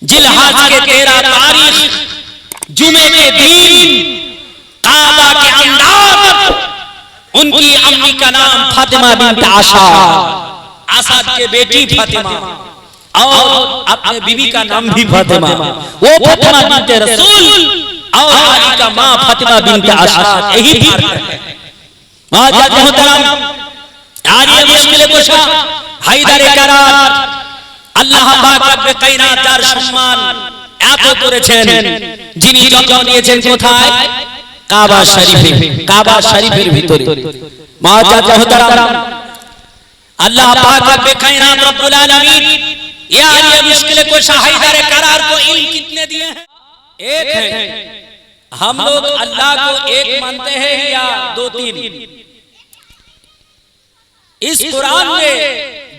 जिलहज के 13 तारीख जुमे के दिन काबा के अंदर उनकी अम्मी का नाम फातिमा बिन्त असद के बेटी फातिमा और अपने बीवी का नाम भी फातिमा, वो फातिमा बिन्त रसूल और अली का मां फातिमा बिन्त असद, यही फर्क है। माजात मोहतरम आज ये मुश्किल कुशा হায়দারে কারার আল্লাহ পাক রব্বে কায়নাত তার সম্মান এত করেছেন, যিনি যত্ন নিয়েছেন কোথায়? কাবা শরীফে, কাবা শরীফের ভিতরে। মাজাত মোহতরম अल्लाह पाक रब्बे कायनात रब्बुल आलमीन ये आज ये मुश्किल कुशा हैदर करार को इल्म कितने दिए हैं? एक है। हम लोग अल्लाह को एक मानते हैं या दो तीन? इस कुरान में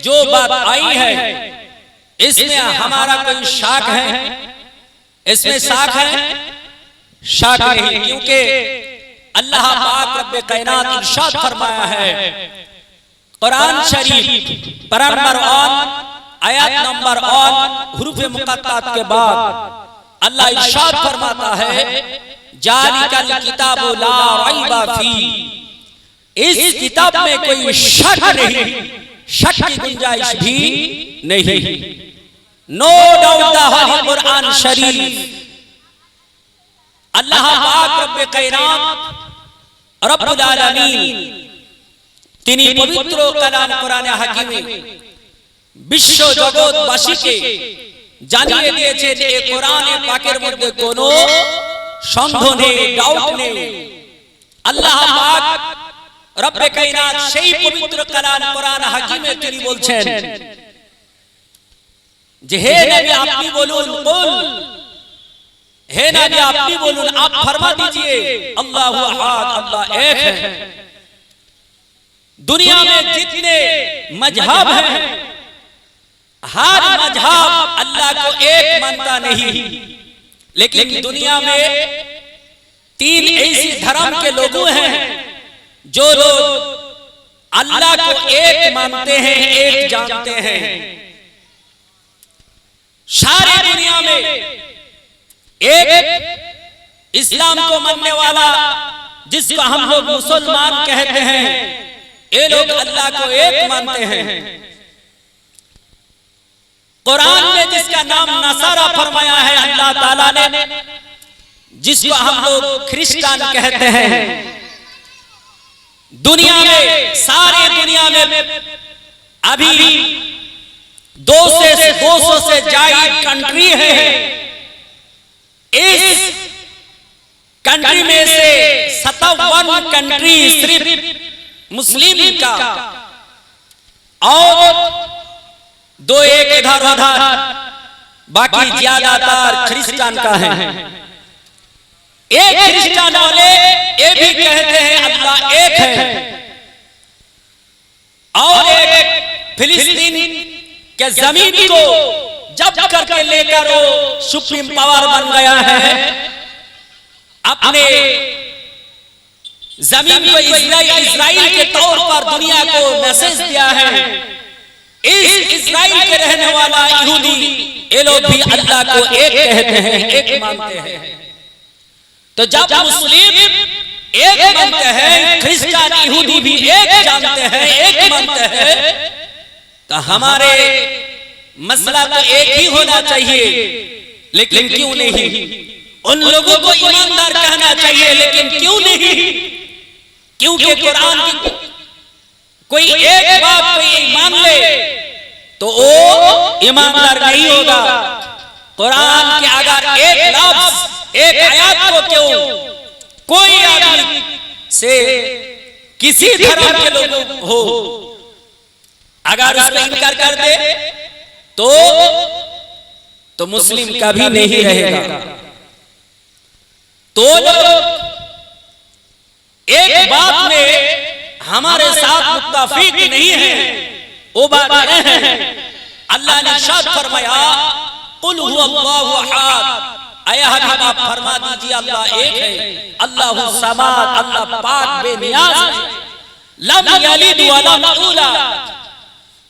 जो बात आई है इसमें हमारा कोई शाक है? इसमें शाक है? शाक नहीं, क्योंकि अल्लाह पाक रब्बे कायनात इरशाद फरमाया है कुरान शरीफ पारा नंबर 1 आयत नंबर 1 हुरूफ मुक़त्तात के बाद अल्लाह इरशाद फरमाता है जालिकल किताबु ला रैबा फी, इस किताब में कोई शक नहीं, शक की गुंजाइश भी नहीं। No doubt the holy Quran शरीफ अल्लाह पाक रब्बे कायनात रब्बुल आलमीन তিনি পবিত্র কালাম কোরআনে হাকিমে বিশ্ব জগৎবাসীকে জানিয়ে দিয়েছেন এই কোরআনে পাকের মধ্যে কোনো সন্দেহ নেই, ডাউট নেই। আল্লাহ পাক রব্বে কায়নাত সেই পবিত্র কালাম কোরআন হাকিমে তিনি বলছেন যে হে নবী আপনি বলুন, কুল हे नबी আপনি বলুন, आप फरमा दीजिए अल्लाहु अहद, अल्लाह एक है। दुनिया में जितने मजहब हैं हर मजहब अल्लाह को एक मानता नहीं, लेकिन दुनिया में 3 ऐसे धर्म के लोग हैं जो लोग अल्लाह को एक मानते हैं, एक जानते हैं। सारी दुनिया में एक इस्लाम को मानने वाला जिसको हम लोग मुसलमान कहते हैं, ये लोग अल्लाह को एक मानते हैं। कुरान में जिसका नाम नसारा फरमाया है अल्लाह ताला ने, जिसको हम लोग क्रिश्चियन कहते हैं, दुनिया में सारी दुनिया में अभी 200 से ज्यादा कंट्री है। इस कंट्री में से 57 कंट्री सिर्फ मुस्लिम का और 2-1 इधर उधर, बाकी ज्यादातर क्रिश्चियन का है। एक क्रिश्चियन वाले ये भी कहते हैं अल्लाह एक है, और एक फिलिस्तीन के जमीन को जब करके लेकर वो सुप्रीम पावर बन गया है, अपने जमीन को इजराइल के तौर पर दुनिया को मैसेज दिया है। इस इजराइल के रहने वाला यहूदी ये लोग भी अल्लाह को एक कहते हैं, एक मानते हैं। तो जब मुस्लिम एक मानते हैं, क्रिश्चियन यहूदी भी एक जानते हैं, एक मानते हैं, तो हमारे मसला तो एक ही होना चाहिए। लेकिन क्यों नहीं? उन लोगों को ईमानदार कहना चाहिए, लेकिन क्यों नहीं? क्योंकि कुरान की कोई एक बात कोई मान ले तो वो ईमानदार नहीं होगा। कुरान के अगर एक लफ्ज एक आयत को क्यों कोई आदमी से किसी धर्म के लोग हो अगर उसको इनकार कर दे तो मुस्लिम कभी नहीं रहेगा। तो लोग एक बात में हमारे साथ मुत्तफिक नहीं है, वो बात है अल्लाह ने इरशाद फरमाया कुल हुवल्लाहु अहद, आया हबीब आप फरमा दीजिए अल्लाह एक है, अल्लाहु समाद, अल्लाह पाक बेनियाज है, लम यलिद व लम यूलद,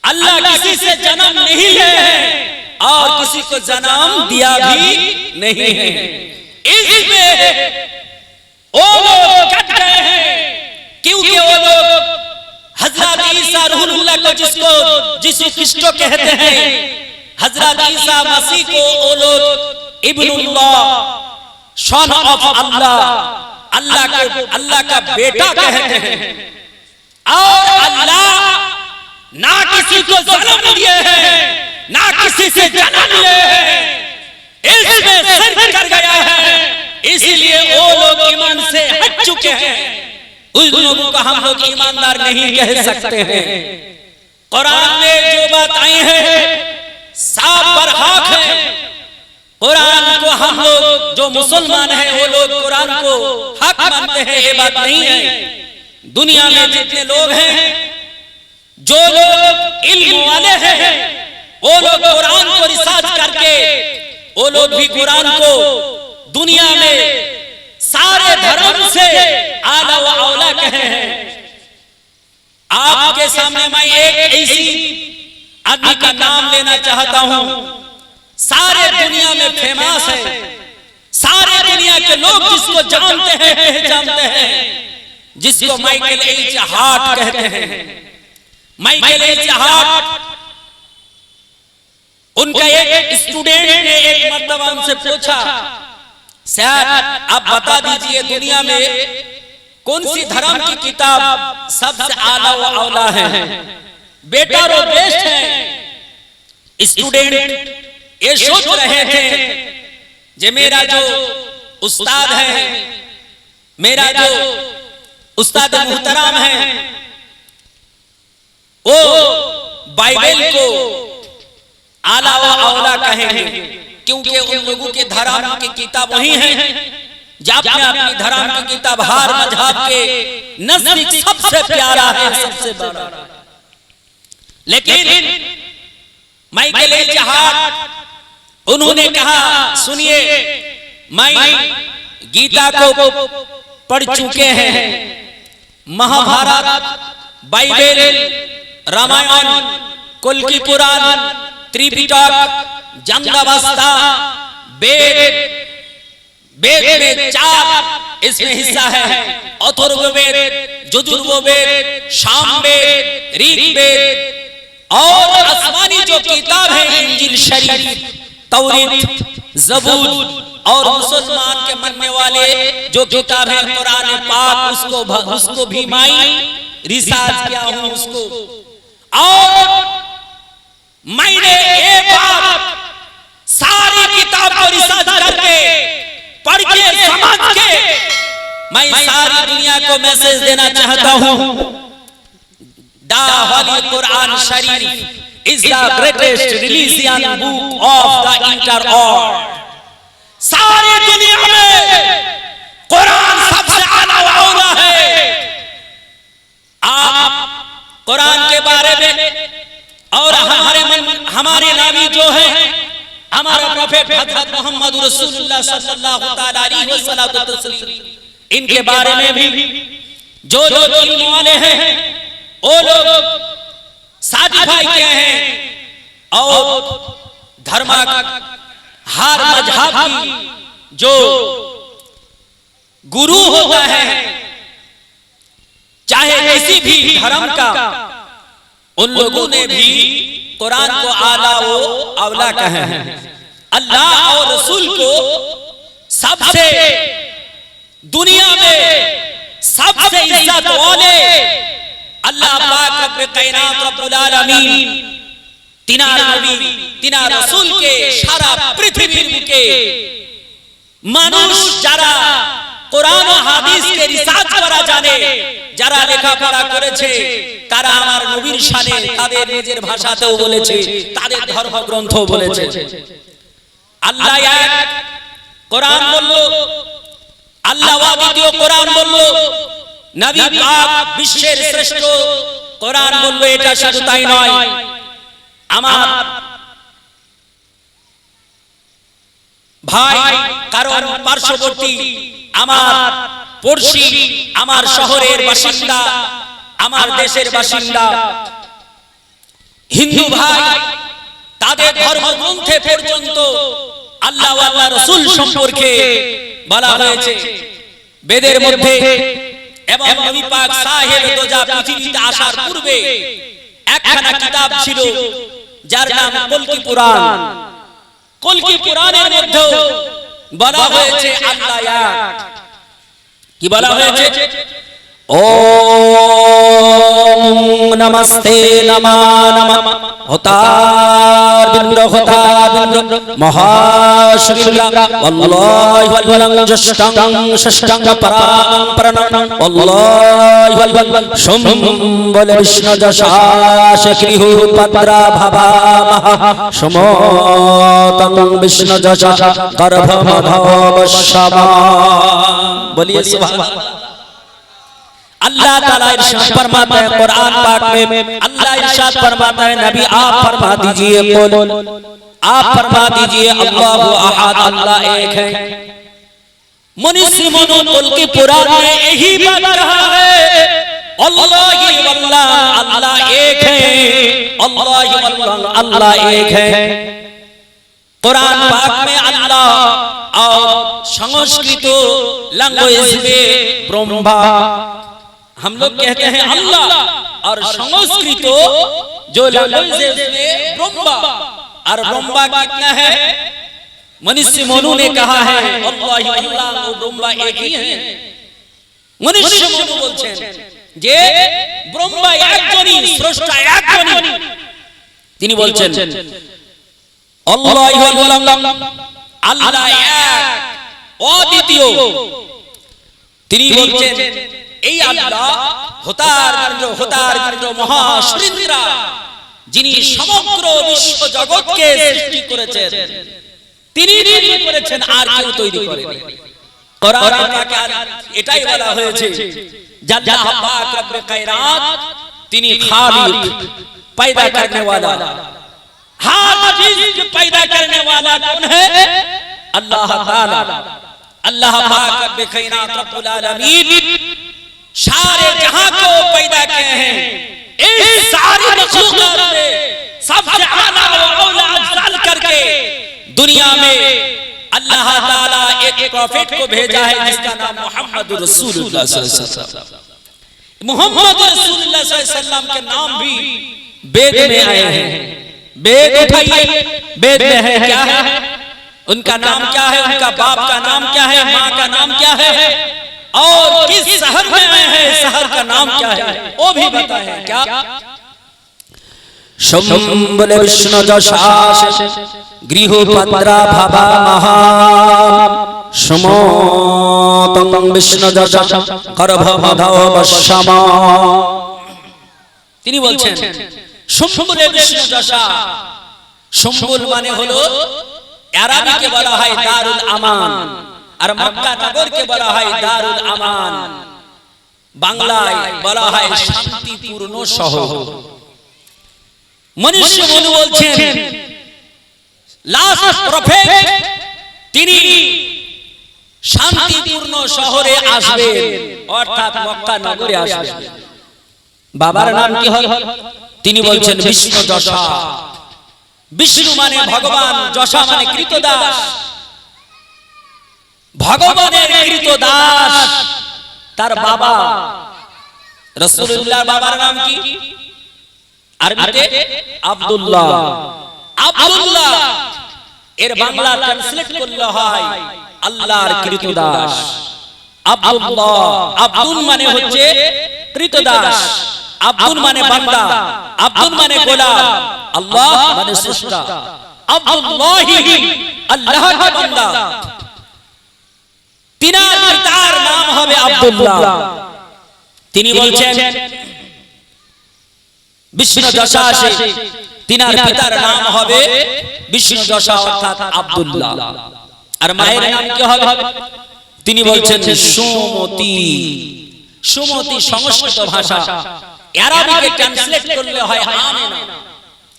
अल्लाह किसी से जन्म नहीं लिए हैं और किसी को जन्म दिया भी नहीं है। इसमें वो लोग कट गए हैं क्योंकि वो लोग हजरत ईसा रूहुल्लाह को जिसको यीशु क्रिस्टो कहते हैं, हजरत ईसा मसीह को वो लोग इब्नुल्लाह, सन ऑफ अल्लाह, अल्लाह का बेटा कहते हैं। और अल्लाह ना किसी को जन्म दिए हैं, ना किसी से जन्म लिए हैं, इसमें शिर्क कर गया है। इसलिए वो लोग ईमान से हट चुके हैं। उस लोगों को हम लोग ईमानदार नहीं कह सकते हैं। कुरान में जो बात आई है साफ बरहक है। कुरान को हम लोग जो मुसलमान हैं वो लोग कुरान को हक मानते हैं, ये बात नहीं है। दुनिया में जितने लोग हैं, जो लोग इल्म वाले हैं, वो लोग कुरान को रिसर्च करके वो लोग भी कुरान को दुनिया में सारे धर्म से आला व औला कहे हैं। आपके सामने मैं एक ऐसी आदमी का नाम लेना चाहता हूं, सारे दुनिया में फेमस है, सारे दुनिया के लोग जिसको जानते हैं, पहचानते हैं, जिसको माइकल एच हार्ट कहते हैं। माइकल एच हार्ट, उनका एक स्टूडेंट ने एक मर्तबा उनसे पूछा, सर आप बता दीजिए दुनिया में कौन सी धर्म की किताब सबसे आला व औला है, बेटर और बेस्ट है। स्टूडेंट ये सोच रहे थे जे मेरा जो उस्ताद है, मेरा जो उस्ताद मुहतरम है, वो बाइबल को आला व औला कहेंगे, क्योंकि उन लोगों के धर्म की किताब वही है। जब अपनी धर्म की किताब हर मजहब के नजदीक सबसे प्यारा है, सबसे बड़ा। लेकिन माइकल एच हार्ट उन्होंने कहा, सुनिए मैं गीता को पढ़ चुके हैं, महाभारत, बाइबल, रामायण, कुल की पुराण, त्रिपिटक, जंगावस्था, वेद में 4 इसमें हिस्सा है, अथर्ववेद, यजुर्वेद, सामवेद, ऋग्वेद और आसमानी जो किताब है इंजील शरीफ, तौरात, ज़बूर और मुसलमान के मानने वाले जो किताब है कुरान पाक, उसको भी मैं रिसर्च किया हूं उसको। और मैंने एक बार सारी किताब को रिसर्च करके पढ़ के समझ के मैं सारी दुनिया को मैसेज देना चाहता हूं, the holy Quran Sharif is the greatest religion book of the inter world. सारी दुनिया में कुरान सबसे आला व औला है। आप कुरान के बारे में और हमारे नबी जो है, हमारा प्रोफेट हजरत मोहम्मद रसूलुल्लाह सल्लल्लाहु अलैहि वसल्लम, इनके बारे में भी जो इल्म वाले हैं वो लोग सर्टिफाई किए हैं। और धर्म हर मजहब की जो गुरु होता है, चाहे किसी भी धर्म का, उन लोगों ने भी कुरान को आला व औला कहा है। अल्लाह और रसूल को सबसे दुनिया में सबसे इज्जत वाले अल्लाह पाक रब्बे कायनात रब्बुल आलमीन, तिना नबी तिना रसूल के सारा पृथ्वी के মানুষ যারা কোরআন ও হাদিস কে রিসার্চ করা জানে, যারা লেখাপড়া করেছে, তারা আমার নবীর শানে তাদের নিজের ভাষাতেও বলেছে, তাদের ধর্মগ্রন্থও বলেছে। আল্লাহ এক, কোরআন বলল, আল্লাহ দ্বিতীয় কোরআন বলল, নবী পাক বিশ্বের শ্রেষ্ঠ কোরআন বলল। এটা শুধু তাই নয়, আমার ভাই কারণ পার্শ্ববর্তী আমার পড়শি, আমার শহরের বাসিন্দা, আমার দেশের বাসিন্দা হিন্দু ভাই, তাদের ধর্মগ্রন্থে পর্যন্ত আল্লাহ ও আল্লাহর রাসূল সম্পর্কে বলা হয়েছে। বেদের মধ্যে এবং নবী পাক সাহেব দোজা পৃথিবীতে আসার পূর্বে একখানা কিতাব ছিল যার নাম কলকি পুরাণ। কলকি পুরাণের মধ্যে বলা হয়েছে আল্লাহ এক। কি বলা হয়েছে? ওম নমস্তে নমা নমঃ হতার বিন্দ মহাশ্রীলা আল্লাহু ওয়াল্লাহ জষ্টং ষষ্ঠং পরাম্পরণং আল্লাহু ওয়াল্লাহ সম্বল বিষ্ণু যশাস গৃহ পত্রা ভাবা মহা সমতং বিষ্ণু যশাস গর্ভ মধবশমা। बोलिए सुभान अल्लाह ताला इरशाद फरमाता है कुरान पाक में, अल्लाह इरशाद फरमाता है नबी आप फरमा दीजिए, कुल आप फरमा दीजिए अल्लाहु अहद, अल्लाह एक है। मनुष्य मनो कुल के पुराण में यही बता रहा है अल्लाह ही वल्लाह, अल्लाह एक है, अल्लाह ही वल्लाह, अल्लाह एक है। कुरान पाक में अल्लाह और संस्कृत लैंग्वेज में ब्रह्मा, हम लोग कहते हैं अल्लाह, और संस्कृत जो लैंग्वेज है उसमें ब्रह्मा। और ब्रह्मा कितना है? मनुष्य मनु ने कहा है अल्लाह ही अल्लाह और ब्रह्मा एक ही है। मनुष्य मनु बोलছেন যে ব্রহ্মা একজনই, স্রষ্টা একজনই। তিনি বলছেন আল্লাহ হি আল্লাহ, আল্লাহ এক অদ্বিতীয়। তিনি বলছেন এই আল্লাহ হতার মহাশ্রীন্দ্রা, যিনি সমগ্র বিশ্ব জগৎকে সৃষ্টি করেছেন, তিনি তৈরি করেছেন, আর কেউ তৈরি করেনি। কোরআন পাকে এটাই বলা হয়েছে আল্লাহ পাক রব্বে কায়নাত, তিনি খালিক, पैदा करने वाला। हर चीज को पैदा करने वाला कौन है? अल्लाह ताला। अल्लाह पाक रब्बे कायनात रब्बुल आलमीन सारे जहां को पैदा किए हैं। इस सारी मखलूकात में सबसे आला व औला अफजल करके दुनिया में अल्लाह ताला एक प्रॉफिट को भेजा है जिसका नाम मोहम्मद रसूलुल्लाह सल्लल्लाहु अलैहि वसल्लम। मोहम्मद रसूलुल्लाह सल्लल्लाहु अलैहि वसल्लम के नाम भी वेद में आए हैं। वेद उठाइए, वेद में है क्या है? उनका नाम क्या है? उनका बाप का नाम क्या है? माँ का नाम क्या है? और किस शहर में आए हैं? शहर का नाम क्या है? वो भी बताए क्या? शंबल विष्णु जशास गृह पत्रा भाबा महा समतम विष्णु जशास गर्भ मधबशमा। তিনি বলছেন সম্বুলে বিষ্ণু যশা। সম্বুল মানে হলো আরবিকে বলা হয় দারুল আমান, আর মক্কা নগরকে বলা হয় দারুল আমান, বাংলায় বলা হয় শান্তিপূর্ণ শহর। মনুষ্য মনু বলছেন লাস্ট প্রফেট, তিনি শান্তিপূর্ণ শহরে আসবেন, অর্থাৎ মক্কা নগরে আসবেন। বাবার নাম কি হয়? তিনি বলছেন বিষ্ণু যশা। বিষ্ণু মানে ভগবান, যশা মানে কৃতদাস। ভগবানের কৃতদাস তার বাবা। রাসূলুল্লাহর বাবার নাম কি? আরবিতে আব্দুল্লাহ। আব্দুল্লাহ এর বাংলা ট্রান্সলেট করলে হয় আল্লাহর কৃতদাস। আব্দুল্লাহ, আব্দুল মানে হচ্ছে কৃতদাস, আব্দুল মানে বান্দা, আব্দুল মানে গোলাম, আল্লাহ মানে স্রষ্টা। আব্দুল্লাহি আল্লাহর বান্দা। তিনার পিতার নাম হবে আব্দুল্লাহ। তিনি বলছেন বিষ্ণু যশা আসে, তিনার পিতার নাম হবে বিষ্ণু যশা অর্থাৎ আব্দুল্লাহ। আর মায়ের নাম কি হবে? তিনি বলছেন সুমতি। সুমতি সংস্কৃত ভাষা, আরবিকে ট্রান্সলেট করলে হয় আমেনা।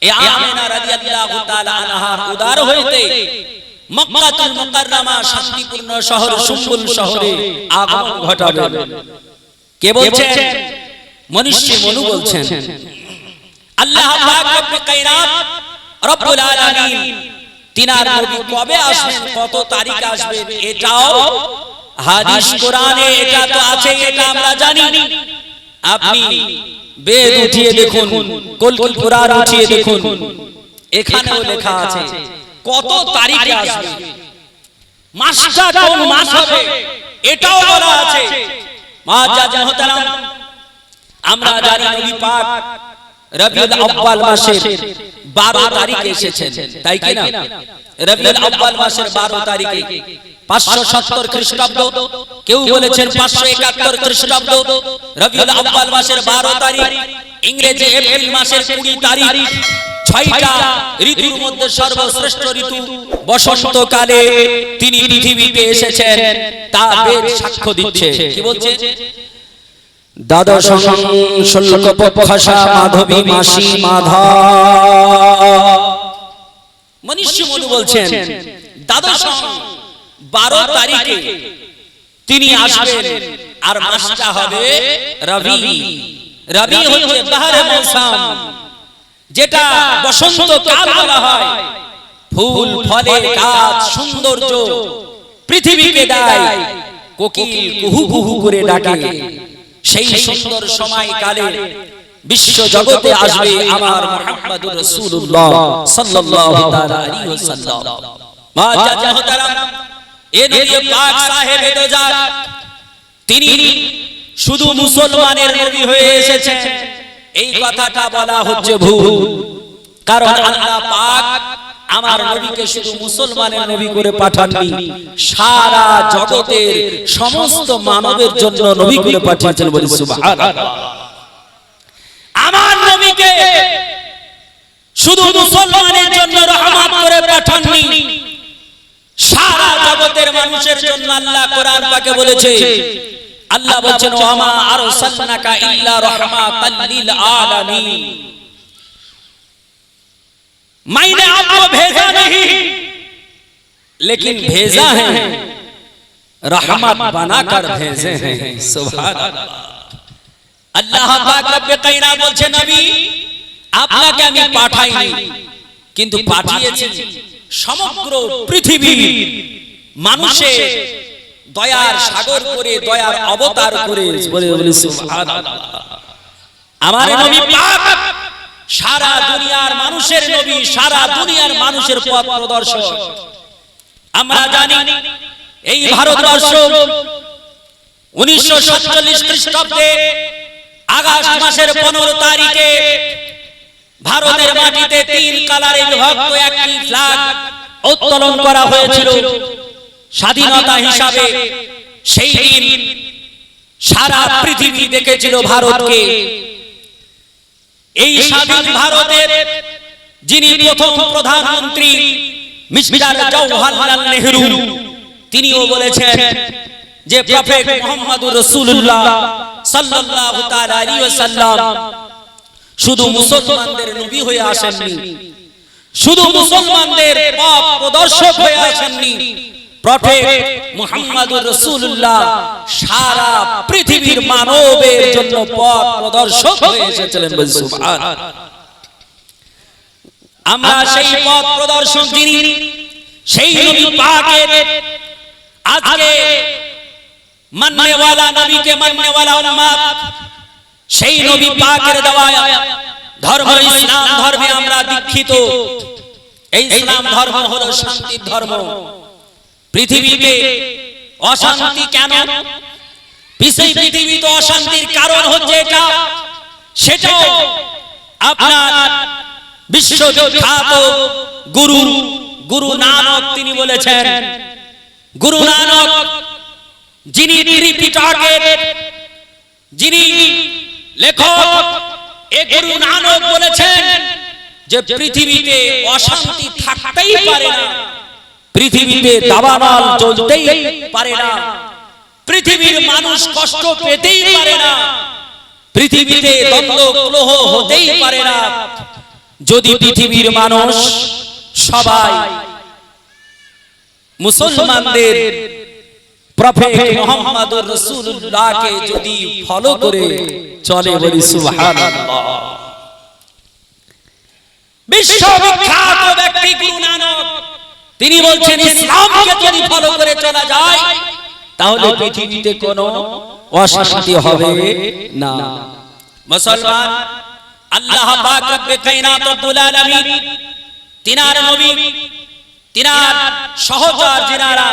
এই আমেনা রাদিয়াল্লাহু তাআলা আনহার উদার হইতে মক্কাতুল মুকাররমা শান্তিপূর্ণ শহর সম্বুল শহরে আগমন ঘটাবেন। কে বলছেন? মনুষ্য মনু বলছেন। আল্লাহ পাক রব্বে কায়নাত রব্বুল আলামিন তিনার নবী কবে আসবেন, কত তারিখ আসবেন, এটাও হাদিস কোরআনে এটা তো আছে, এটা আমরা জানি। আপনি বেদ উঠিয়ে দেখুন, কলকি কোরআন উঠিয়ে দেখুন, এখানেও লেখা আছে কত তারিখে আসবে, মাসটা কোন মাস হবে এটাও বলা আছে। মুআজ্জাজ মুহতারাম, আমরা জানি নবী পাক রবিউল আউয়াল মাসের 12 তারিখে এসেছেন, তাই কি না? রবিউল আউয়াল মাসের 12 তারিখে 570 খ্রিস্টাব্দ, কেউ বলেছেন 571 খ্রিস্টাব্দ। রবিউল আউয়াল মাসের 12 তারিখ, ইংরেজি এপ্রিল মাসের 20 তারিখ। 6টা ঋতুর মধ্যে সর্বশ্রেষ্ঠ ঋতু বসন্তকালে তিনি পৃথিবীতে এসেছেন, তা বেদ সাক্ষ্য দিচ্ছে। কি বলছে? দ্বাদশ শুল্ক পক্ষসা মাধবী মাসি মাধা। মনীষী মনু বলছেন দ্বাদশ 12 তারিখে তিনি আসবেন, আর মাসটা হবে রবি। রবি হচ্ছে বাহারে মৌসুম, যেটা বসন্তকাল বলা হয়। ফুল ফলে গাছ সৌন্দর্য পৃথিবীকে দেয়, কোকিল কুহু কুহু করে ডাকে। সেই সুন্দর সময়কালে বিশ্ব জগতে আসবে আমার মুহাম্মদুর রাসূলুল্লাহ সাল্লাল্লাহু তাআলা আলাইহি ওয়াসাল্লাম। মুআজ্জাজ মুহতারাম, এ নবী পাক সাহেবে দোজাত, তিনি শুধু মুসলমানের নবী হয়ে এসেছেন, এই কথাটা বলা হচ্ছে ভুল। কারণ আল্লাহ পাক আমার নবীকে শুধু মুসলমানের নবী করে পাঠাননি, সারা জগতের সমস্ত মানবের জন্য নবী করে পাঠিয়েছেন। বলি সুবহানাল্লাহ। আমার নবীকে শুধু মুসলমানের জন্য রহমত করে পাঠাননি, সারা জগতের মানুষের জন্য আল্লাহ কোরআন পাকে বলেছে। আল্লাহ বলেছেন ওয়া মা আরসালনাকা ইল্লা রাহমাতাল লিল আলামিন। मैंने आपको भेजा नहीं, लेकिन भेजा है रहमत बनाकर भेजे हैं। सुभान अल्लाह। আল্লাহ পাক রব্বে কায়নাত বলছেন নবী আপনাকে আমি পাঠাইনি, কিন্তু পাঠিয়েছি সমগ্র পৃথিবীর মানুষের দয়ার সাগর করে, দয়ার অবতার করে। বলে সুবহানাল্লাহ। আমার নবী পাক সারা দুনিয়ার মানুষের নবী, সারা দুনিয়ার মানুষের পথ প্রদর্শক। আমরা জানি এই ভারতবর্ষ 1947 খ্রিস্টাব্দে আগস্ট মাসের 15 তারিখে ভারতের মাটিতে 3 কালারে বিভক্ত একটি ফ্ল্যাগ উত্তোলন করা হয়েছিল স্বাধীনতা হিসাবে। সেই দিন সারা পৃথিবী দেখেছিল ভারতকে। এই স্বাধীন ভারতের যিনি প্রথম প্রধানমন্ত্রী মিস্টার জওহরলাল নেহরু, তিনিও বলেছেন যে প্রফেট মুহাম্মদুর রাসূলুল্লাহ সাল্লাল্লাহু তাআলা আলাইহি ওয়াসাল্লাম শুধু মুসলমানদের নবী হয়ে আসেননি, শুধু মুসলমানদের পথ প্রদর্শক হয়ে আসেননি। প্রফেট মুহাম্মদুর রাসূলুল্লাহ সারা পৃথিবীর মানবের জন্য পথ প্রদর্শক হয়ে এসেছিলেন। সুবহানাল্লাহ। আমরা সেই পথ প্রদর্শক যিনি, সেই নবী পাকের আজকে মাননে ওয়ালা, নবীকে মাননে ওয়ালা উম্মত, সেই নবী পাকের দেওয়া ধর্ম ইসলাম ধর্মে আমরা দীক্ষিত। এই ইসলাম ধর্ম হলো শান্তির ধর্ম। পৃথিবীতে অশান্তি কেন? পৃথিবীতে অশান্তির কারণ হচ্ছে এটা, সেটাও আপনার বিশ্ববিখ্যাত গুরু নানক তিনি বলেছেন। গুরু নানক যিনি ত্রিপিটকের যিনি লেখক, এ গুরু নানক বলেছেন যে পৃথিবীতে অশান্তি থাকতেই পারে না, পৃথিবীতে দাবানল চলতেই পারে না, পৃথিবীর মানুষ কষ্ট পেতেই পারে না, পৃথিবীতে দ্বন্দ্ব কলহ হতেই পারে না, যদি পৃথিবীর মানুষ সবাই মুসলমানদের প্রফেট মুহাম্মদুর রাসূলুল্লাহকে যদি ফলো করে চলে। বলি সুবহানাল্লাহ। বিশ্ববিখ্যাত ব্যক্তি গুরু নানক তিনি বলছেন ইসলামকে যদি ফলো করে চলা যায় তাহলে পৃথিবীতে কোনো অশান্তি হবে না। মুসলমান, আল্লাহ পাক রব্বে কায়নাত রব্বুল আলামিন তিনার নবী, তিনার সহচর যিনারা,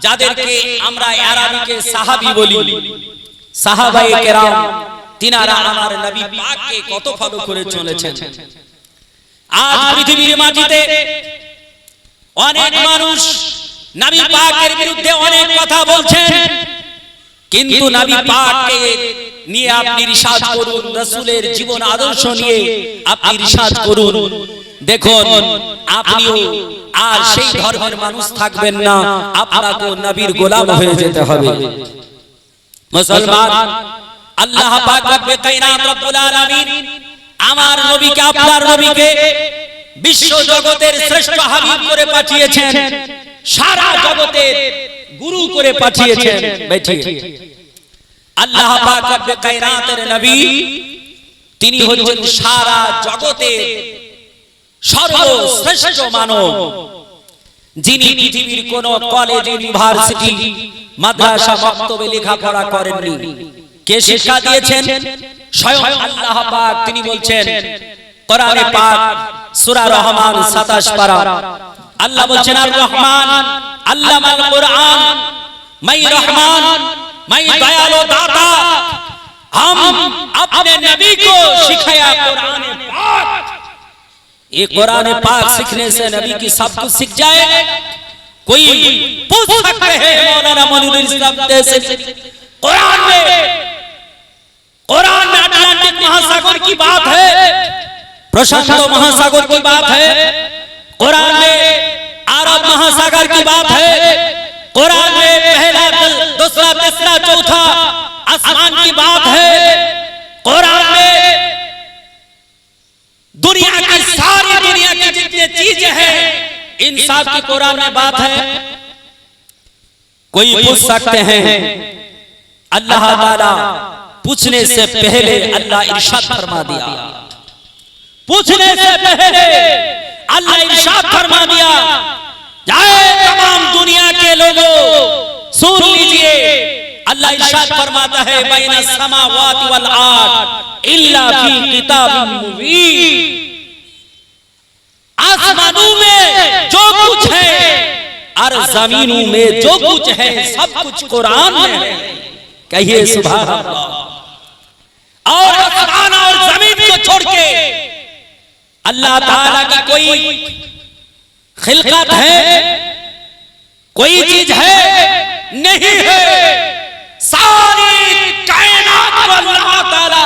যাদেরকে আমরা আরবিতে সাহাবী বলি, সাহাবায়ে কেরাম, তিনারা আমার নবী পাককে কত ফলো করে চলেছেন। আজ পৃথিবীর মাটিতে অনেক মানুষ নবী পাকের বিরুদ্ধে অনেক কথা বলছেন, কিন্তু নবী পাককে নিয়ে আপনি রিসার্চ করুন, রাসূলের জীবন আদর্শ নিয়ে আপনি রিসার্চ করুন, দেখুন আপনিও আর সেই ধর্মের মানুষ থাকবেন না, আপনাকে নবীর গোলাম হয়ে যেতে হবে। মুসলমান, আল্লাহ পাক রব্বে কায়নাত রব্বুল আলামিন আমার নবীকে, আপনার নবীকে বিশ্ব জগতের শ্রেষ্ঠ হাবিব করে পাঠিয়েছেন, সারা জগতের গুরু করে পাঠিয়েছেন। আল্লাহ পাক রব্বে কায়নাতের নবী তিনি হচ্ছেন সারা জগতের সর্বশ্রেষ্ঠ মানব, যিনি পৃথিবীর কোন কলেজ, ইউনিভার্সিটি, মাদ্রাসা, মক্তবে লেখাপড়া করেননি। কে শিক্ষা দিয়েছেন? স্বয়ং আল্লাহ পাক। তিনি বলছেন কোরআনে পাক সূরা রহমান 27 পারা, আল্লাহ বলছেন আর রহমান আল্লামাল কুরআন, मैं रहमान, मैं दयालु दाता, हम अपने नबी को सिखाया कुरान पाक। ये कुरान पाक सीखने से नबी की सब कुछ सीख जाए। कोई पूछ सकते हैं मौलाना मनिरुल इस्लाम से कुरान में अटलांटिक महासागर की बात है, प्रशांत महासागर की बात है, कुरान में अरब महासागर की बात है, कुरान में पहला, दूसरा, तीसरा, चौथा आसमान की बात है, कुरान में दुनिया की सारी दुनिया की जितनी चीजें हैं इन सब की कुरान में बात है। कोई पूछ सकते हैं, अल्लाह ताला पूछने से पहले अल्लाह इरशाद फरमा दिया, पूछने से पहले अल्लाह इरशाद फरमा दिया, जाए तमाम दुनिया के लोगों सुन लीजिए, अल्लाह इरशाद फरमाता है बैना समावाति वल अर्द इल्ला फी किताबिन मुबीन। आसमानों में जो कुछ है और जमीनों में जो कुछ है सब कुछ कुरान में है। कहिए सुभान अल्लाह। और आसमान और जमीन को छोड़ के अल्लाह ताला की कोई खिलकत है, कोई चीज है? नहीं है। सारी कायनात को अल्लाह ताला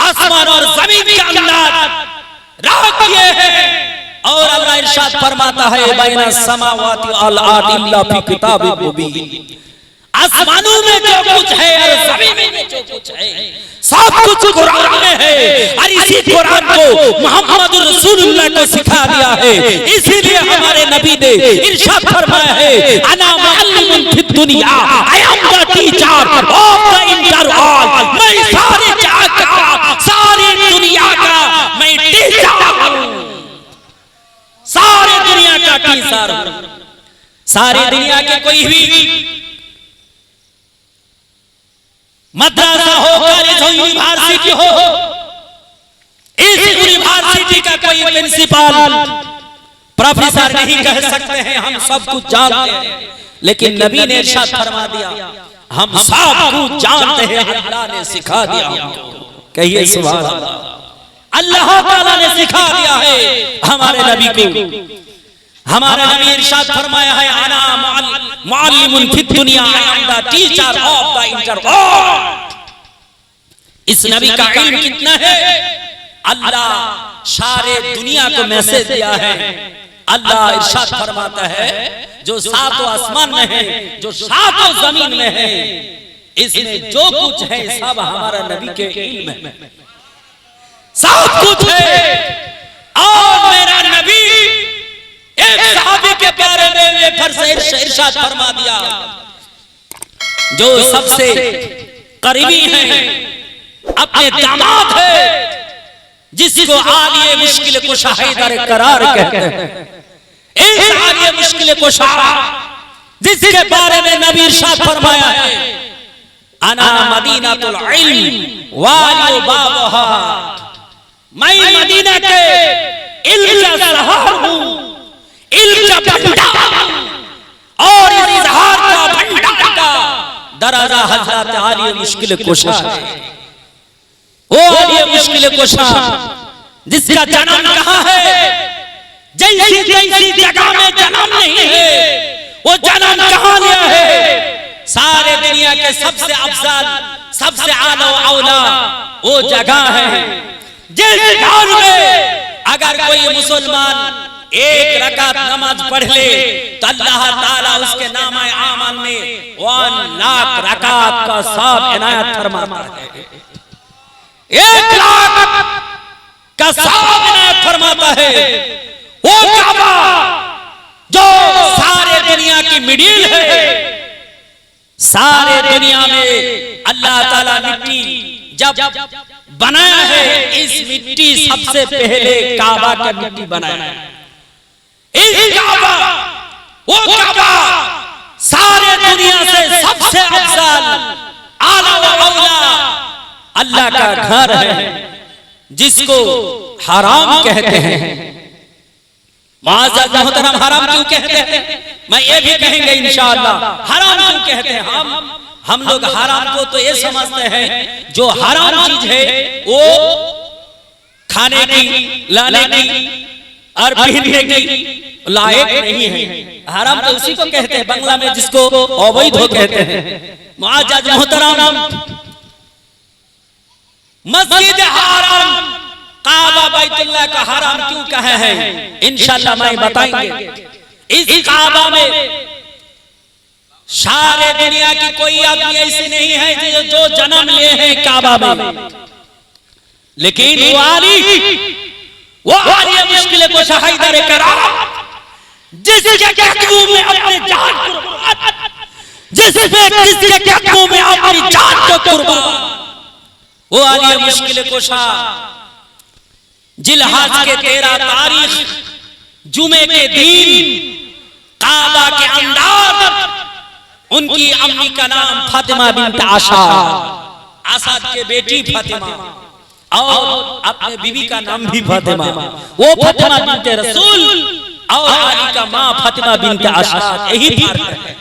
आसमान और जमीन के अंदर रख दिए हैं। और अल्लाह इरशाद फरमाता है बैना समावाति वल अर्द इल्ला फी किताबिन मुबीन। आसमानों में जो कुछ है और जमीन में जो कुछ है सब कुछ कुरान में है। और इसी कुरान को मोहम्मद रसूलुल्लाह को सिखा दिया है। इसीलिए हमारे नबी ने इरशाद फरमाया है अना मुअल्लिमुन फिद दुनिया, I am the teacher of the इंटरऑल। मैं सारी जगत का, सारी दुनिया का मैं टीचर हूं, सारी दुनिया का टीचर हूं। सारी दुनिया के कोई भी मद्रासा हो, कॉलेज हो, यूनिवर्सिटी हो, इस यूनिवर्सिटी का कोई प्रिंसिपल, प्रोफेसर नहीं कह सकते हैं हम सब कुछ जानते हैं। लेकिन नबी ने इरशाद फरमा दिया हम सब कुछ जानते हैं, अल्लाह ने सिखा दिया हमको। कहिए सुभान अल्लाह। अल्लाह ताला ने सिखा दिया है हमारे नबी को। हमारे नबी इरशाद फरमाया है अना मुअल्लिमुन फिद दुनिया, I am the teacher of the इंटरऑल। इस नबी का इल्म कितना है? अल्लाह सारे दुनिया को मैसेज दिया है। अल्लाह इरशाद फरमाता है जो सातों आसमान में है, जो सातों जमीन में है, इसमें जो कुछ है सब हमारा नबी के इल्म में सब कुछ है। और मेरा नबी एक सहाबी के बारे में इरशाद फरमा दिया जो सबसे करीबी है, अपने दामाद है, जिसको आलिए मुश्किल कुशा हैदर करार कहते हैं। इस आलिए मुश्किल कुशा जिसके बारे में नबी इरशाद फरमाया है, अना मदीनातुल इल्म वाली बाबहा, मैं मदीना के इल्म का शहर हूं, इल्म का भंडार और इजहार का भंडार का दराजा हजरत आलिए मुश्किल कुशा है। वो आलिए मुश्किल कुशा जिसका जन्म कहाँ है, जैसी जैसी जगह में जन्म नहीं है, वो जन्म कहाँ लिया है? सारे दुनिया के सबसे अफजल सबसे आला औला वो जगह है जिस घर में अगर कोई मुसलमान एक रकात नमाज पढ़ ले तो अल्लाह ताला उसके नामा आमल में 1 लाख रकात का सवाब इनायत फरमाता है। 1 लाख का सवाब इनायत फरमाता है। वो काबा जो सारे दुनिया की मिडिल है, सारे दुनिया में अल्लाह ताला मिट्टी जब बनाया है, इस मिट्टी सबसे पहले काबा का मिट्टी बनाया है। इस काबा, वो काबा सारे दुनिया से सबसे अफजल आला व औला अल्लाह का घर है, जिसको हराम कहते हैं। मुअज़्ज़ज़ मोहतरम, हराम क्यों कहते हैं? मैं ये भी कहेंगे इंशाअल्लाह हराम क्यों कहते हैं। हम लोग हराम को तो ये समझते हैं जो हराम चीज है वो खाने की, लाने की और पहनने की लायक नहीं है। हराम तो उसी को कहते हैं बांग्ला में जिसको अवैध कहते हैं। मुअज़्ज़ज़ मोहतरम, मस्जिद हराम काबा बैतुल्लाह का हराम क्यों कहे हैं इंशाअल्लाह मैं बताएंगे। इस काबा में सारे दुनिया की कोई आदमी ऐसी नहीं है जो जन्म लिए हैं काबा में, लेकिन वो आलिए मुश्किल को शहीदर करा जिसके कदमों में अपने जान कुर्बान, जिसके कदमों में अपनी जान को कुर्बान, वो आलिए मुश्किल को जिलहज के 13 तारीख जुमे के दिन काबा के अंदर उनकी अम्मी का नाम फातिमा बिन्त असद के बेटी फातिमा और अपने बीवी का नाम भी फातिमा, वो फातिमा बिन्त रसूल और अली का मां फातिमा बिन्त असद, यही फर्क है।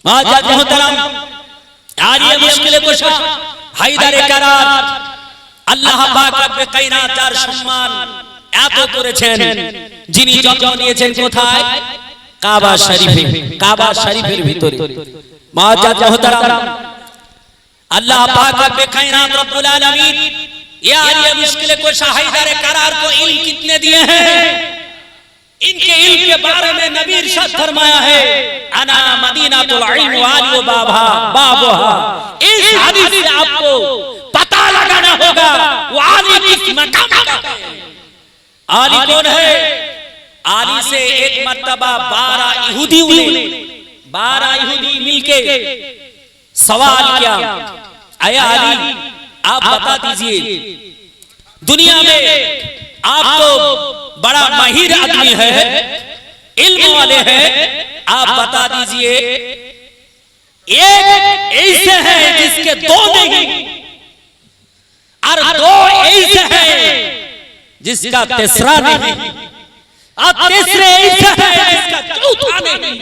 मुअज़्ज़ज़ मोहतरम, आलिए मुश्किल कुशा हैदर करार আল্লাহ পাক রব্বে কায়নাত তার সম্মান এত করেছেন, যিনি জন্ম নিয়েছেন কোথায়? কাবা শরীফে। কাবা শরীফের ভিতরে মুআজ্জাজ মুহতারাম, আল্লাহ পাক রব্বে কায়নাত রব্বুল আলামিন ये मुश्किल को हैदर करार को इल्म कितने दिए हैं? इनके इल्म के बारे में नबी इरशाद फरमाया है, अना मदीनातुल इल्म वाली बाबहा। इस हदीस से आपको पता लगाना होगा वो आली किस मकाम का है। आली कौन है? आली से एक मर्तबा 12 यहूदी मिलके सवाल किया, आया आली आप बता दीजिए, दुनिया में आप तो बड़ा माहिर आदमी है, इल्म वाले हैं, आप बता दीजिए एक ऐसे हैं जिसके 2 नहीं और 2 ऐसे हैं जिसका तीसरा नहीं और तीसरे ऐसे हैं जिसका चौथा नहीं।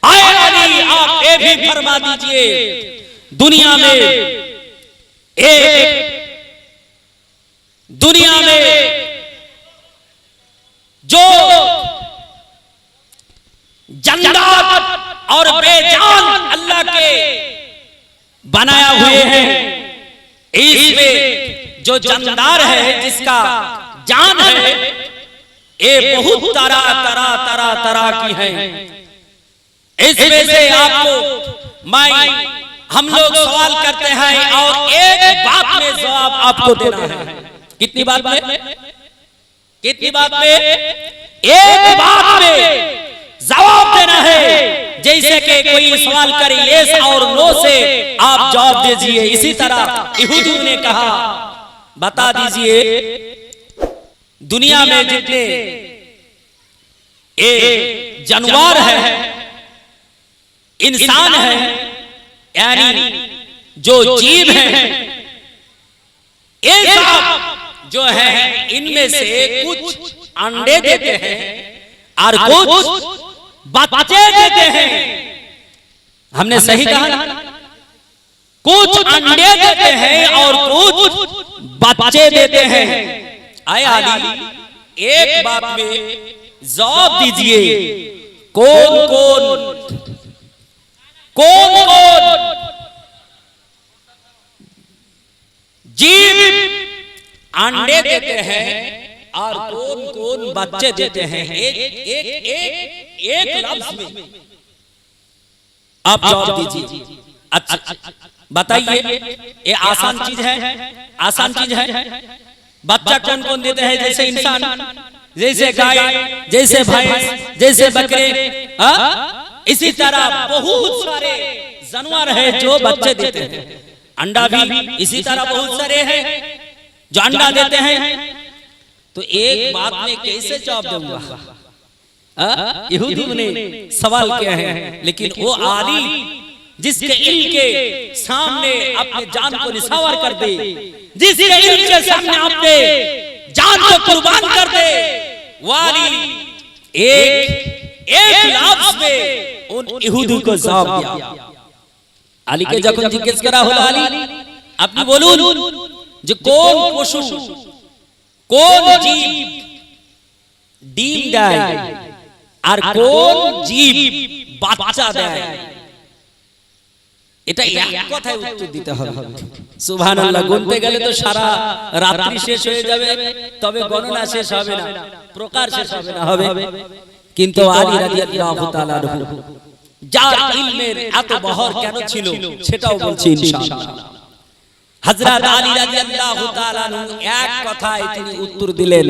आए अली आप ये भी फरमा दीजिए, दुनिया में जो जानदार और बेजान अल्लाह के बनाया हुए हैं, इसमें जो जानदार है जिसका जान है ये बहुत तरह की है। इसमें से आपको हम लोग सवाल करते हैं और एक बात में जवाब आपको देना है। कितनी बात में? कितनी बात में? एक बात में जवाब देना है। जैसे कि कोई सवाल करे यस और नो से आप जवाब दीजिए। इसी तरह यहूदियों ने कहा बता दीजिए दुनिया में जितने जानवर है, इंसान है, यानी जो जीव है, ये सब जो है इनमें से कुछ अंडे देते हैं और कुछ बच्चे देते हैं। हमने सही कहा, कुछ अंडे देते हैं और कुछ बच्चे देते हैं। आए आली एक बात में जवाब दीजिए, कौन कौन जीव अंडे देते हैं और कौन कौन बच्चे देते हैं? एक लफ्ज में आप जवाब दीजिए। अच्छा बताइए, ये आसान चीज है, आसान चीज है। बच्चा कौन कौन देते हैं? जैसे इंसान, जैसे गाय, जैसे भैंस, जैसे बकरे, इसी तरह बहुत सारे जानवर है जो बच्चे देते हैं। अंडा भी इसी तरह बहुत सारे हैं जो अंडा देते हैं। तो एक बात में कैसे जवाब दूंगा? यहूदी ने सवाल किया है, लेकिन वो आली जिसके इल्म के सामने अपने जान को निछावर कर दे, जिसके इल्म के सामने अपने जान को कुर्बान कर दे, वाली एक लफ्ज में उन यहूदी को जवाब दिया। आली के যখন জিজ্ঞেস করা হলো, আলী আপনি বলুন যে কোন পশু, কোন জীব ডিম দেয় আর কোন জীব বাচ্চা দেয়? এটা এক কথায় উত্তর দিতে হবে। সুবহানাল্লাহ, গুনতে গেলে তো সারা রাত্রি শেষ হয়ে যাবে, তবে গণনা শেষ হবে না, প্রকার শেষ হবে না, হবে। কিন্তু আলী রাদিয়াল্লাহু তাআলা আনহু যার ইলমের এত বহর কেন ছিল সেটাও বলছি ইনশাআল্লাহ। হযরত আলী রাদিয়াল্লাহু তাআলা আনহু এক কথায় তিনি উত্তর দিলেন,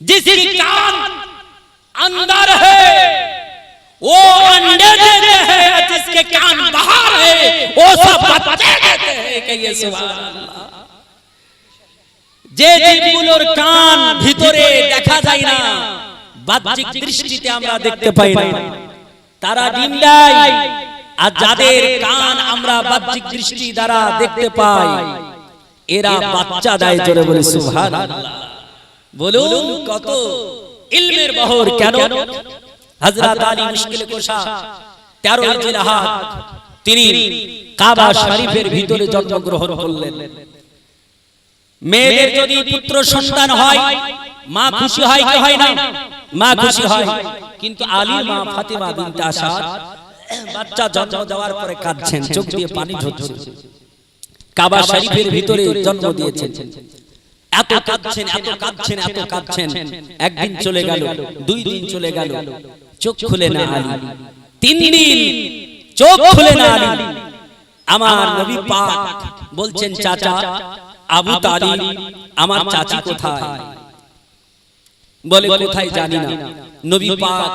जिसकी कान अंदर है वो अंडे देते हैं, जिसके कान बाहर है वो सब बच्चे देते हैं। कहिए सुभान अल्लाह। যে জীবগুলোর কান ভিতরে দেখা যায় না, বাহ্যিক দৃষ্টিতে আমরা দেখতে পাই না, তারা ডিম দেয়। আর যাদের কান আমরা বাহ্যিক দৃষ্টি দ্বারা দেখতে পাই, এরা বাচ্চা দেয়। জোরে বলে সুবহানাল্লাহ। বলুন কত ইলমের বহর! কেন? হযরত আলী মুশকিল কুশা 13 জিলহাদ তিনি কাবা শরীফের ভিতরে জন্মগ্রহণ করলেন। মেয়েদের যদি পুত্র সন্তান হয় মা খুশি হয় কি হয় না? মা খুশি হয়। কিন্তু আলীর মা ফাতিমা বিনতে আসাদ বাচ্চা জন্ম দেওয়ার পরে কাঁদছেন, চোখ দিয়ে পানি ঝরছে। কাবা শরীফের ভিতরে জন্ম দিয়েছেন, এত কাঁদছেন, এত কাঁদছেন, এত কাঁদছেন। একদিন চলে গেল, 2 দিন চলে গেল, চোখ খুলে না আলী। 3 দিন চোখ খুলে না আলী। আমার নবী পাক বলছেন, চাচা আবু তালিব, আমার চাচি কোথায়? বলে কোথায় জানি না। নবী পাক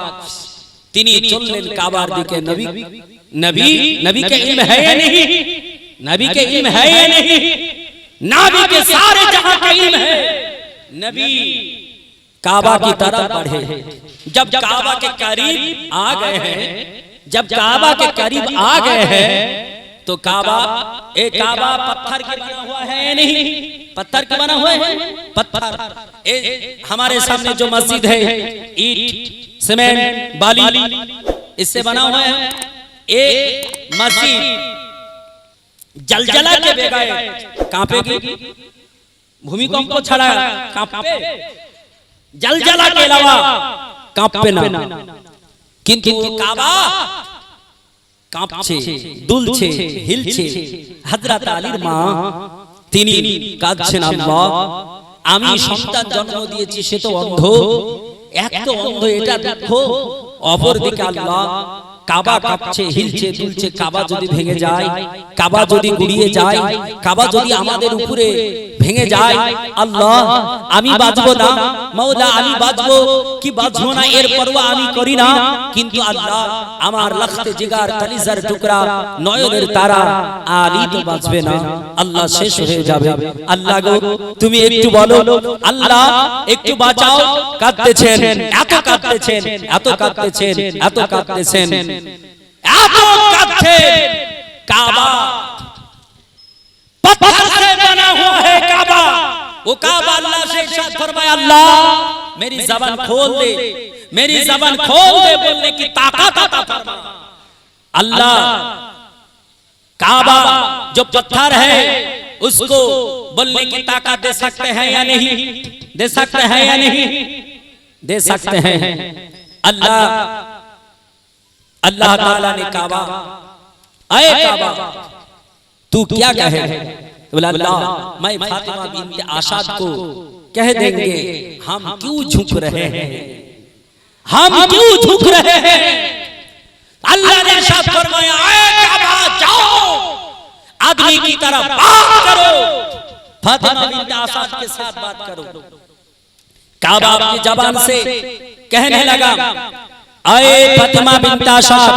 তিনি চললেন কাবার দিকে। नबी के इल्म है या नहीं? नबी के इल्म है या नहीं? नबी के सारे जहां का इल्म है। नबी काबा की तरफ बढ़े। जब काबा के करीब आ गए हैं, जब काबा के करीब आ गए हैं, तो काबा पत्थर का बना हुआ है या नहीं? पत्थर का बना हुआ है। पत्थर हमारे सामने जो मस्जिद है, ईंट, सीमेंट, बाली, इससे बना हुआ है। एक मस्जिद जलजला के बेगाए कांपेगी, भूमिकंप छड़ा कांपे, जलजला के अलावा कांपे ना। किंतु काबा কাঁপছে, দুলছে, হিলছে। হযরত আলীর মা তিনি কাঁদছেন, আল্লাহ আমি সন্তান জন্ম দিয়েছি, সে তো অন্ধ, এক তো অন্ধ, এটা দেখো। অপরদিকে আল্লাহ কাবা কাঁপছে, হিলছে দুলছে। কাবা যদি ভেঙে যায়, কাবা যদি গুড়িয়ে যায়, কাবা যদি আমাদের উপরে ভেঙে যায়, আল্লাহ আমি বাঁচবো না, মওলা আমি বাঁচবো কি বাঁচবো না এর পরোয়া আমি করি না, কিন্তু আল্লাহ আমার লাখতে জিগার কলিজার টুকরা নয়নের তারা আলী তো বাঁচবে না, আল্লাহ শেষ হয়ে যাবে। আল্লাহ গো তুমি একটু বলো, আল্লাহ একটু বাঁচাও। কাঁদতেছেন, এত কাঁদতেছেন, এত কাঁদতেছেন, এত কাঁদতেছেন, এত কাঁদছেন। কাবা पत्थर से बना हुआ है काबा, वो काबा अल्लाह से इरशाद फरमाया, अल्लाह मेरी ज़बान खोल दे, मेरी ज़बान खोल दे बोलने की ताकत अता फरमा। अल्लाह काबा जो पत्थर है उसको बोलने की ताकत दे सकते हैं या नहीं, दे सकते हैं या नहीं, दे सकते हैं। अल्लाह अल्लाह ताला ने काबा, आए काबा तू क्या कहे? बोला अल्लाह मैं फातिमा बिन्त आसाद को कह देंगे हम क्यों झुक रहे हैं, हम क्यों झुक रहे हैं। अल्लाह ने इरशाद फरमाया, आए काबा जाओ आदमी की तरह बात करो, फातिमा बिन्त आसाद के साथ बात करो। काबा अपनी जबान से कहने लगा, आए फातिमा बिन्त आसाद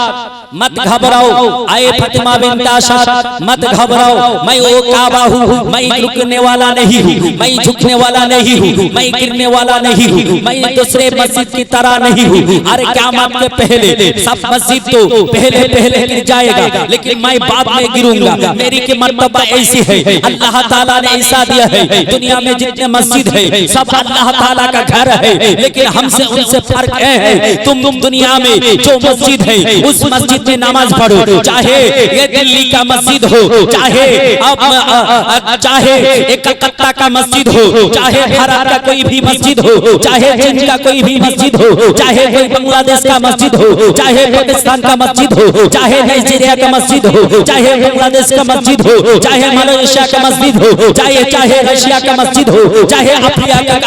मत घबराओ, आए फातिमा बिन्त आसाद मत घबराओ, मैं वो काबा हूँ, मैं रुकने वाला नहीं हूँ, मैं झुकने वाला नहीं हूँ, मैं गिरने वाला नहीं हूँ, मैं दूसरे मस्जिद की तरह नहीं हूँ। अरे क़यामत के पहले सब मस्जिद तो पहले पहले गिर जाएगा, लेकिन मैं बाद में गिरूंगा। मेरी की मर्तबा ऐसी है, अल्लाह ताला ने ऐसा दिया है, दुनिया में जितने मस्जिद है सब अल्लाह ताला का घर है, लेकिन हमसे उनसे फर्क है तुम दुनिया में जो मस्जिद है उस मस्जिद में नमाज पढ़ो, चाहे ये दिल्ली का मस्जिद हो, चाहे चाहे एक कलकत्ता का मस्जिद हो, चाहे भारत का कोई भी मस्जिद हो, चाहे चीन का कोई भी मस्जिद हो, चाहे कोई बांग्लादेश का मस्जिद हो, चाहे पाकिस्तान का मस्जिद हो, चाहे नाइजीरिया का मस्जिद हो, चाहे बांग्लादेश का मस्जिद हो, चाहे मलेशिया का मस्जिद हो, चाहे चाहे रशिया का मस्जिद हो, चाहे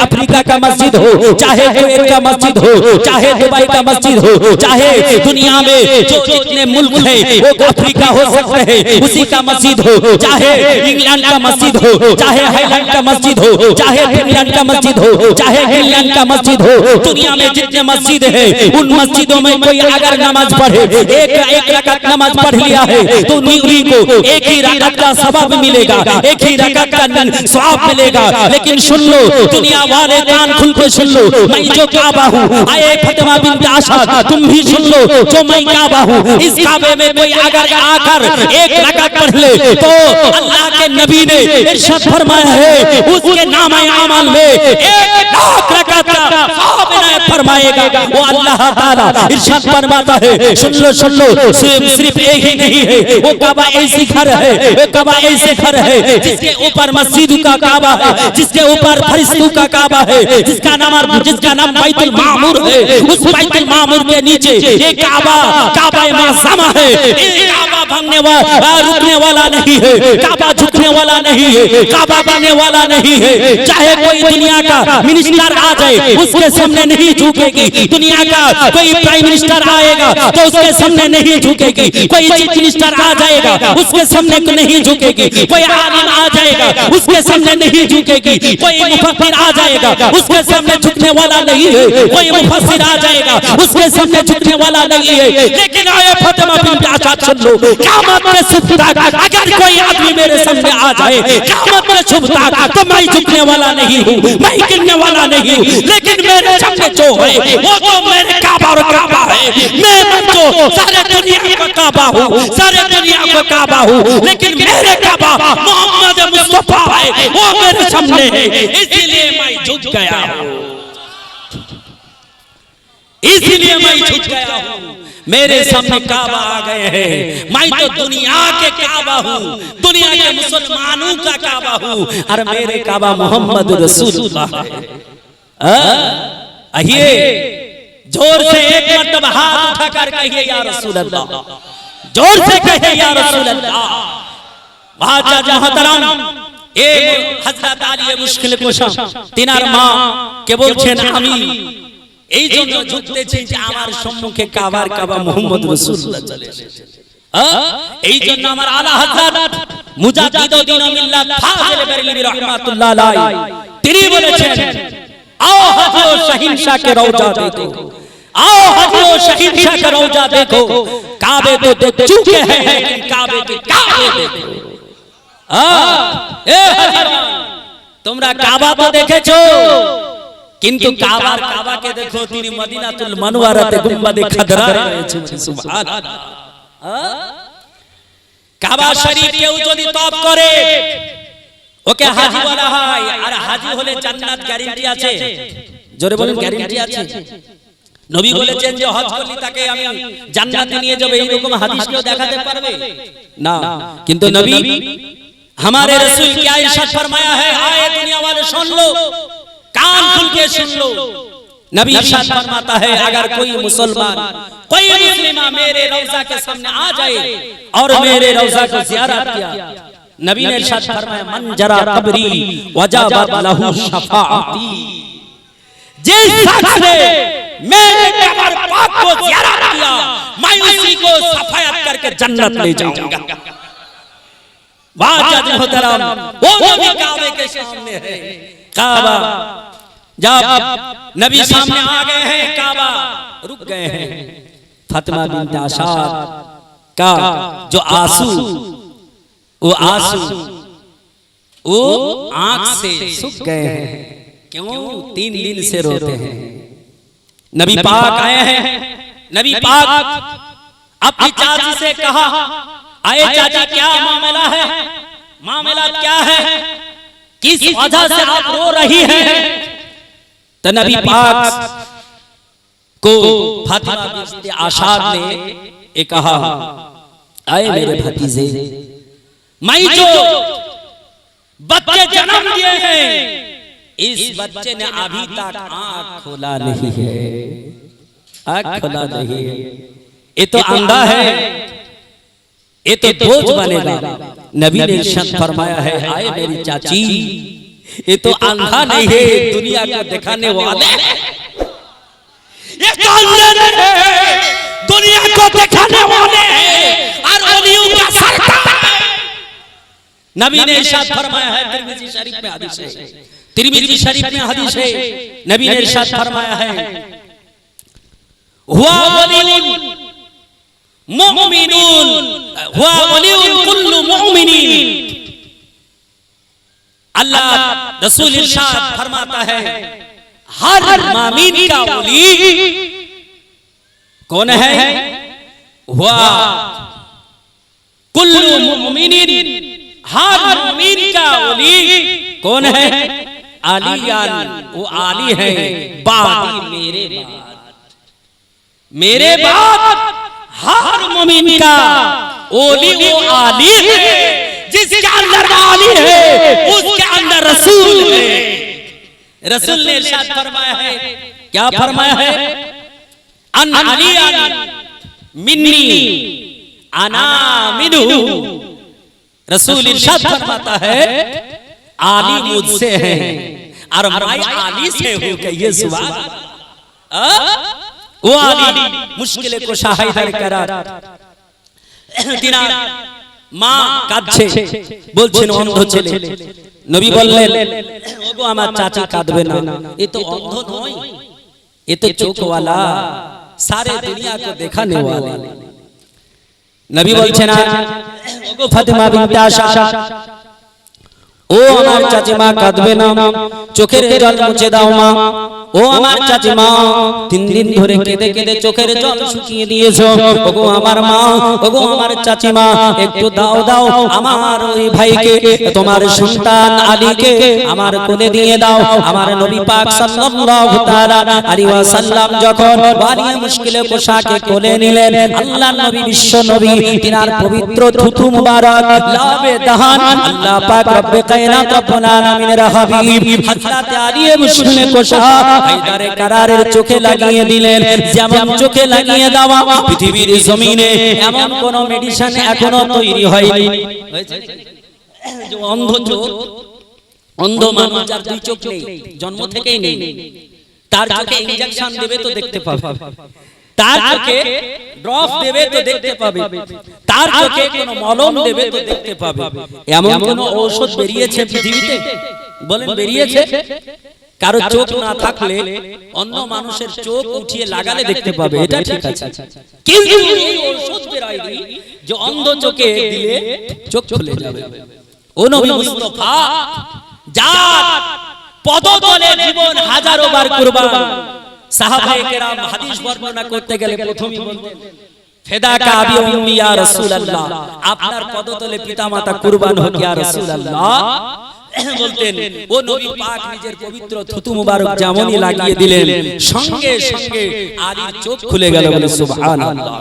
अफ्रीका का मस्जिद हो, चाहे कुवैत का मस्जिद हो, चाहे दुबई का मस्जिद हो, चाहे दुनिया में जो जितने मुल्क है वो अफ्रीका हो सकते हैं उसी का मस्जिद हो, चाहे इंग्लैंड का मस्जिद हो, चाहे हाईलैंड का मस्जिद हो, चाहे फिनलैंड का मस्जिद हो, चाहे ग्रीनलैंड का मस्जिद हो, दुनिया में जितने मस्जिद है उन मस्जिदों में कोई अगर नमाज पढ़े, एक रकात नमाज पढ़ लिया है तो उन्हीं को एक ही रकात का सवाब मिलेगा, एक ही रकात का सवाब मिलेगा। लेकिन सुन लो दुनिया वाले, कान खुल के सुन लो, मैं जो काबा हूँ, आए फातिमा बिन्त आसाद तुम भी सुन लो, जो मैं काबा हूँ, इस काबे में कोई अगर आकर एक रकात पढ़ ले तो अल्लाह के नबी ने इरशाद फरमाया है उसके नामे अमल में 1,00,000 रकात का सवाब इनायत फरमाएगा। वो अल्लाह ताला इरशाद फरमाता है, सुन लो सिर्फ एक ही नहीं है, वो काबा ऐसी घर है, वो काबा ऐसे घर है जिसके ऊपर मस्जिद का काबा है, जिसके ऊपर फरिश्तों का काबा है, जिसका नाम बैतुल मामूर है, उस बैतुल मामूर के नीचे ये काबा मुअज़्ज़मा है। काबा भागने वाला रुकने वाला नहीं है, काबा झुकने वाला नहीं है, काबा बनने वाला नहीं है। चाहे कोई दुनिया का मिनिस्टर आ जाए उसके सामने नहीं झुकेगी, दुनिया का कोई प्राइम मिनिस्टर आएगा तो उसके सामने नहीं झुकेगी, कोई चीफ मिनिस्टर आ जाएगा उसके सामने नहीं झुकेगी, कोई आलिम आ जाएगा उसके सामने नहीं झुकेगी, कोई मुफस्सिर आ जाएगा उसके सामने झुकने वाला नहीं है, कोई मुफस्सिर आ जाएगा उसके सामने झुकने वाला नहीं है। लेकिन आए फातिमा बिन्त आसाद सुन लो, क़यामत में सुबह तक अगर कोई आदमी मेरे सामने आ जाए, क़यामत में सुबह तक तो मैं झुकने वाला नहीं हूँ, मैं गिरने वाला नहीं हूँ, लेकिन मेरे सामने जो है वो तो मेरे काबा और काबा है। मैं तो सारे दुनिया का काबा हूँ, सारे दुनिया का काबा हूँ, लेकिन मेरे काबा मोहम्मद मुस्तफा है, वो मेरे सामने है, इसलिए मैं झुक गया हूँ, इसलिए मैं झुक गया हूँ। मेरे सामने काबा आ गए हैं, मैं तो दुनिया के काबा हूँ, दुनिया के मुसलमानों का काबा हूँ, और मेरे काबा मोहम्मद रसूलुल्लाह है। आइए जोर से एक मर्तबा हाथ उठाकर कहिए या रसूल अल्लाह, जोर से कहिए या रसूल अल्लाह। बादशाह मोहतरम एक हजरत आली मुश्किल कुशा तिनार माँ के बोलছেন আমি এই জন্য ঝুঁকতেছে যে আমার সম্মুখে কাবার কাবা মুহাম্মদ রাসূলুল্লাহ চলে এসেছে। এই জন্য আমার আলা হযরত মুজাদ্দিদুদ্দিন মিল্লাত ফাজিল বেরেলভী রাহমাতুল্লাহ আলাইহি তিনি বলেছেন, आओ हजो शहींशाह के रौजा देखो, आओ हजो शहींशाह के रौजा देखो, काबे तो देख चुके हैं लेकिन काबे के काबे देखो। ए हजरान, তোমরা কাবা তো দেখেছো কিন্তু কাবার কাবাকে দেখো তিনি মদিনাতুল মুনাওয়ারাতে গুম্বাদে খাদরা রয়েছে। সুবহানাল্লাহ। কাবা শরীফ কেউ যদি তওয়াফ করে ওকে হাজী বলা হয়, আর হাজী হলে জান্নাত গ্যারান্টি আছে। জোরে বলেন গ্যারান্টি আছে। নবী বলেছেন যে হজ করলে তাকে আমি জান্নাতে নিয়ে যাব, এইরকম হাদিস কেউ দেখাতে পারবে না। কিন্তু নবী हमारे रसूल क्या इरशाद फरमाया है, आए दुनिया वाले सुन लो, कान खुल के सुन लो। नबी इरशाद फरमाता है अगर कोई मुसलमान कोई मुस्लिमा मेरे रौजा के सामने आ जाए और मेरे रौजा को ज़ियारत किया, नबी ने इरशाद फरमाया मन जरा कब्री वजबत लहू शफाअती, जिस शख्स ने मेरे कब्र पाक को ज़ियारत किया मैं उसी को सफायत करके जन्नत ले जाऊंगा। वाजिब मोहतरम वो नबी काबे के सामने है। काबा जब नबी सामने आ गए हैं, काबा रुक गए हैं। फातिमा बिन्त असाद का जो आंसू वो आंख से सूख गए हैं। क्यों? 3 दिन से रोते हैं। नबी पाक आए हैं। नबी पाक अपनी चाची से कहा, आए चाची क्या मामला है, मामला क्या है, किस वजह से आप रो रही हैं? तो नबी पाक को फातिमा बिन्त असाद ने एक कहा, आए मेरे भतीजे, मैं जो बच्चे जन्म दिए हैं इस बच्चे ने अभी तक आंख खोला नहीं है, आंख खोला नहीं है। ये तो अंधा है, ये तो बोझ बनेगा। नबी ने इरशाद फरमाया है, आए मेरी चाची ये तो अंधा नहीं है, दुनिया को दिखाने वाले, ये तो अंधा नहीं है, दुनिया को दिखाने वाले हैं और वलियों का सरकार। नबी ने इरशाद फरमाया है, तिरमिजी शरीफ में हदीस है, तिरमिजी शरीफ में हदीस है, नबी ने इरशाद फरमाया है, हुआ वलियुन मुमिनुन हुआ वलियुन कुल्लु मुमिनीन। अल्लाह रसूल इरशाद फरमाता है हर मुमिन का वली कौन है? हुआ कुल्लु मुमिनीन, हर मुमिन का वली कौन है? आलियान, वो आली है बादी मेरे बाद हर मुमिन का ओली वो आली है, जिसके अंदर आली है उसके अंदर रसूल है। रसूल ने इरशाद फरमाया है, क्या फरमाया है? अन अलियान मिन्नी अना मिनहु। रसूल इरशाद फरमाता है आली मुझसे है और मैं आली से हूं। कहिए सुभान अल्लाह। वो आली मुश्किले को शाहिदार कराর দিনার মা কাঁদছে, বলছেন অন্ধ ছেলে। নবী বললেন ওগো আমার চাচা কাঁদবে না, এ তো অন্ধ নয়, এ তো চোখ वाला, सारे दुनिया को दिखाने वाला। নবী বলছেন ওগো ফাতিমা বিনতে আসাদ, ও আমার চাচিমা কাঁদবে না, চোখের জল মুছে দাও মা। ও আমার চাচিমা 3 দিন ধরে কেঁদে কেঁদে চোখের জল শুকিয়ে দিয়েছো। ওগো আমার মা, ওগো আমার চাচিমা, একটু দাও দাও আমার ওই ভাইকে, তোমার সন্তান আলীকে আমার কোলে দিয়ে দাও। আমার নবী পাক সাল্লাল্লাহু তাআলা আলাইহি ওয়াসাল্লাম যখন বানিয়ে মুশকিলে কোশাকে কোলে নিলেন, আল্লাহর নবী বিশ্ব নবী তিনার পবিত্র থুতু মুবারক লাবে দাহান আল্লাহ পাক রব্বে কায়নাত রব্বুল আলামিনের হাবিব হযরত আলী মুশকিলে কোশা হায়দারে কারারের চোখে লাগিয়ে দিলেন। যেমন চোখে লাগিয়ে দেওয়া পৃথিবীর জমিনে এমন কোন মেডিসিন এখনো তৈরি হয়নি। যে অন্ধ চোখ, অন্ধ মানুষ যার 2 চোখ নেই, জন্ম থেকেই নেই, তার চোখে ইনজেকশন দেবে তো দেখতে পাবে, তার চোখে ড্রপ দেবে তো দেখতে পাবে, তার চোখে কোনো মলম দেবে তো দেখতে পাবে। এমন কোন ঔষধ বেরিয়েছে পৃথিবীতে? বলেন বেরিয়েছে? কারো চোখ না থাকলে অন্য মানুষের চোখ উঠিয়ে লাগালে দেখতে পাবে, এটা ঠিক আছে, কিন্তু এই ঔষধ বেরায়নি যে অন্ধ চোখে দিলে চোখ খুলে যাবে। ও নবী মুস্তাফা যার পদতলে জীবন হাজারো বার কুরবান, সাহাবায়ে কেরাম হাদিস বর্ণনা করতে গেলে প্রথমেই বলতেন ফেদাকা আবি উম্মি ইয়া রাসূলুল্লাহ, আপনার পদতলে পিতামাতা কুরবান হোক ইয়া রাসূলুল্লাহ। বলতেন ও নবী পাক নিজের পবিত্র থুতু মুবারক যেমনই লাগিয়ে দিলেন, সঙ্গে সঙ্গে আলীর চোখ খুলে গেল। বলে সুবহানাল্লাহ।